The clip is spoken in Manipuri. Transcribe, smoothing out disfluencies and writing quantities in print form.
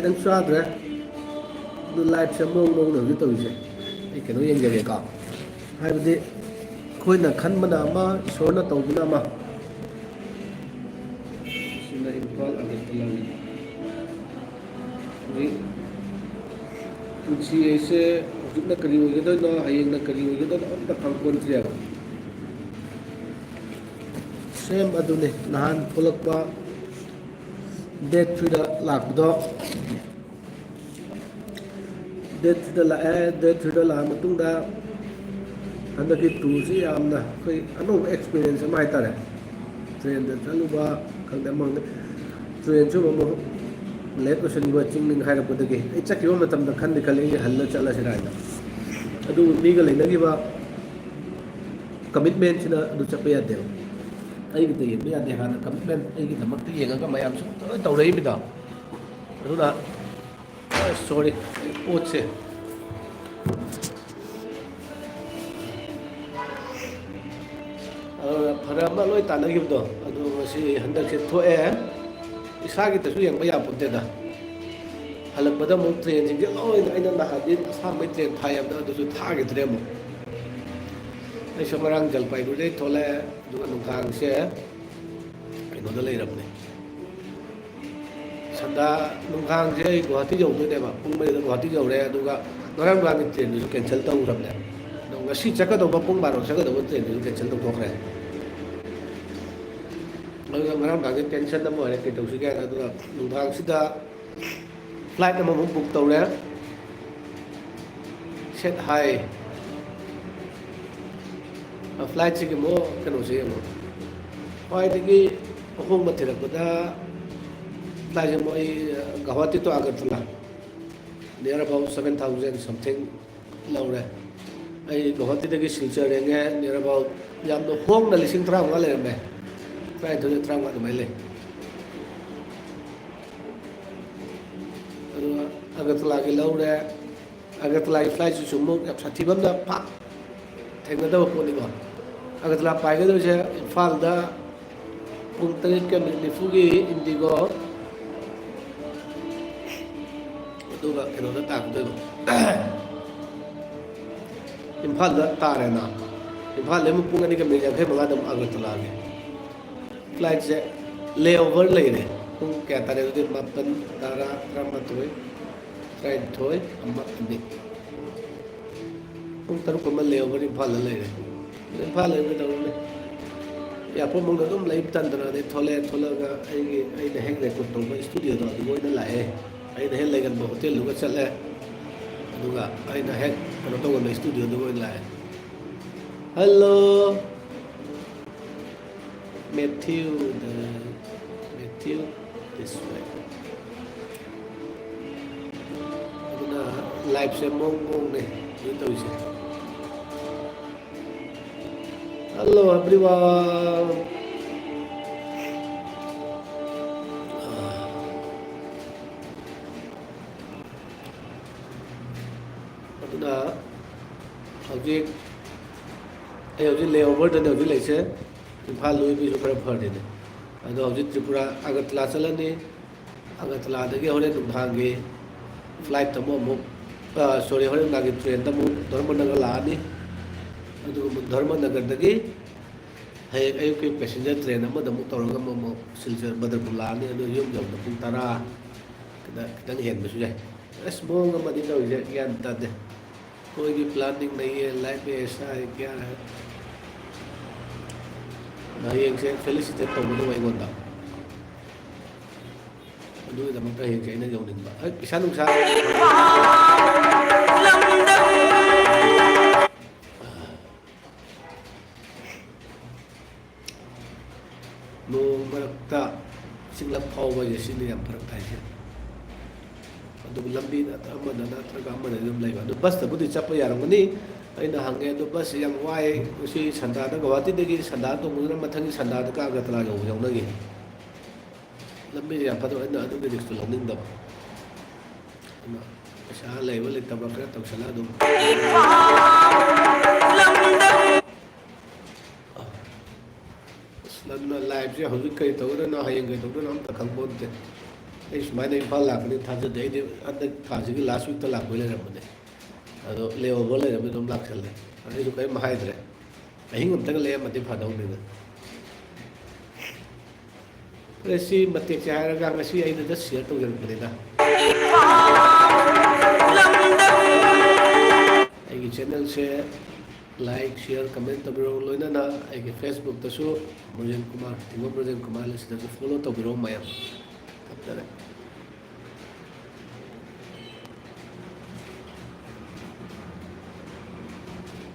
Đang xoa rồi live sẽ mong mong được cái tôi sẽ cái nó yên cái cả hai vấn đề khôi là khăn mà nào mà số nó tàu cái nào mà xin lại call ở cái lần này कुछ ऐसे जितना करी हुई है तो ना हाइंग ना करी हुई है तो ना अपना काम कौन किया सेम अदुने नहान पुलक बा डेट फिर लाख दो डेट फिर ला डेट फिर ला मतुंग दा अंदर की टूल से आमना कोई अनुभव एक्सपीरियंस में आता है ट्रेन दा चलू बा खंडे मंग ट्रेन जो मो लेट को शनि वाचिंग निंग हाइर पद के इच्छा क्यों मतलब द खंड खले हल्ला चला से राय अदु मीगा लेनगी बा कमिटमेंट सिना अदु चपे यादे आई की ते यादे हाना कमिटमेंट आई की धमक ते येगा मयाम सु तौरई बिदा अदुना सॉरी पोच से फरा मा लोय तानगिबदो अदु मसी हंदक से थोए इसागी तसु yang baya punte da halak pada mu train jing loi aina na hadin asa mai train phai am da du tha ge tre mu ai samarang jalpai du dei thole du nu kang se ai no da lei ram ne sanda nu kang se guwahati jau du de ba pung mai da guwahati jau re du ga ngarang ba ni train du cancel ta u ram ne no ngasi chaka do ba pung ba ro chaka do train du cancel ta thok re ngarang ba cái tension đó mọi cái đầu cái là đường thang sida flight mà muốn book tàu đấy set high flight chỉ cái mô cái đồ gì mà hỏi thì cái hôm mà thì là người ta flight cho mọi Guwahati to Agartala near about 7,000 something lâu rồi ai Guwahati thì cái Silchar nghe near about jam nó hôm là lising trao ngã lên này phải tôi trao ngã mấy lên Agartala cái lâu rồi Agartala cái flight số một gặp sát thi bấm đã phát thành cái đâu cũng đi vào Agartala phải cái đâu chứ Imphal đã cùng tới cái mình phụ cái Indigo tôi gặp cái đó đã tạm tôi Imphal đã tạm rồi nào Imphal lấy một cùng cái mình gặp hết một cái Agartala cái flight से layover ले रहे तुम क्या तारे उधर मापन तारा रामा तोय ट्रेन तोय अम्मा इंडिक तुम तारू को मल layover Imphal ले रहे Imphal ले में तारू में या पर मंगल तुम लाइव तंत्र ने थोले थोले का आई ने हैंग रेकॉर्ड तो को स्टूडियो तो वो इधर लाए आई ने ले गन होटल लुगा चले लुगा आई ने हैंग तो को स्टूडियो तो वो लाए hello Matthew this way. Aduna live se mong ne itu isi. Hello everyone. Aduna object layover dan object lese. Imphal lui भी super फर दे अदो हजित त्रिपुरा अगरतला चलने अगरतला दगे होरे नुंथांगे फ्लाइट तमो मु सॉरी होरे नागे ट्रेन तमो धर्मनगर लानी अदो धर्मनगर दगे है अयु के पैसेंजर ट्रेन अमा दमु तौरगा मो सिलचर बदरपुर लानी अदो युम जम पुंग तरा किदंग हेन बसु जाय एस मोंग अमा दि तौ जे ज्ञान तादे कोई की प्लानिंग नहीं है लाइफ में ऐसा है क्या है hiyeng se felicitate to mo way ngon da du da mang ta hiyeng se na yong ning ba ai isa nung sa no marakta singlap phau ba ye sin yam pharak thai se adu lambi na ta ma na tra ga ma na dum lai ba du bas ta bu ti chap ya rang ni aina hange do bas yang wai si sanda da Guwahati degi sanda to mudra mathang sanda da ka Agartala jo jong na gi lambi ya phato aina adu de dik lo ning da ma sa lai wa le ta ba ka to sala do lan na live je hoji kai to na hayeng kai to na am ta khang bon te ꯑꯩ ꯁꯨꯃꯥꯏꯅ ꯏꯝꯐꯥꯜ ꯂꯥꯛꯀꯅꯤ ꯊꯥꯖꯗꯦ ꯑꯩꯗꯤ ꯍꯟꯗꯛ ꯊꯥꯁꯤꯒꯤ ꯂꯥꯁ ꯋꯤꯛꯇ ꯂꯥꯛꯄꯩ ꯂꯩꯔꯝꯕꯅꯦ ꯑꯗꯣ ꯂꯦꯑꯣꯚꯔ ꯂꯩꯔꯝꯃꯤ ꯑꯗꯨꯝ ꯂꯥꯛꯁꯜꯂꯦ ꯑꯩꯁꯨ ꯀꯔꯤꯝ ꯍꯥꯏꯗ꯭ꯔꯦ ꯑꯍꯤꯡ ꯑꯝꯇꯒ ꯂꯩꯔꯝꯃꯗꯤ ꯐꯗꯧꯅꯤꯅ ꯁꯤ ꯃꯇꯦꯛꯁꯦ ꯍꯥꯏꯔꯒ ꯉꯁꯤ ꯑꯩꯅ ꯖꯁ ꯁꯤꯌꯔ ꯇꯧꯖꯔꯛꯄꯅꯤꯗ ꯑꯩꯒꯤ ꯆꯦꯅꯦꯜꯁꯦ ꯂꯥꯏꯛ ꯁꯤꯌꯔ ꯀꯃꯦꯟ ꯇꯧꯕꯤꯔꯛꯎ ꯂꯣꯏꯅꯅ ꯑꯩꯒꯤ ꯐꯦꯁꯕꯨꯛꯇꯁꯨ ꯕ꯭ꯔꯖꯦꯟ ꯀꯨꯃꯥꯔ ꯏꯪꯒꯣꯜ ꯕ꯭ꯔꯖꯦꯟ ꯀꯨꯃꯥꯔ ꯑꯁꯤꯗꯁꯨ ꯐꯣꯂꯣ ꯇꯧꯕꯤꯔꯛꯎ ꯃꯌꯥꯝ ꯊꯝꯖꯔꯦ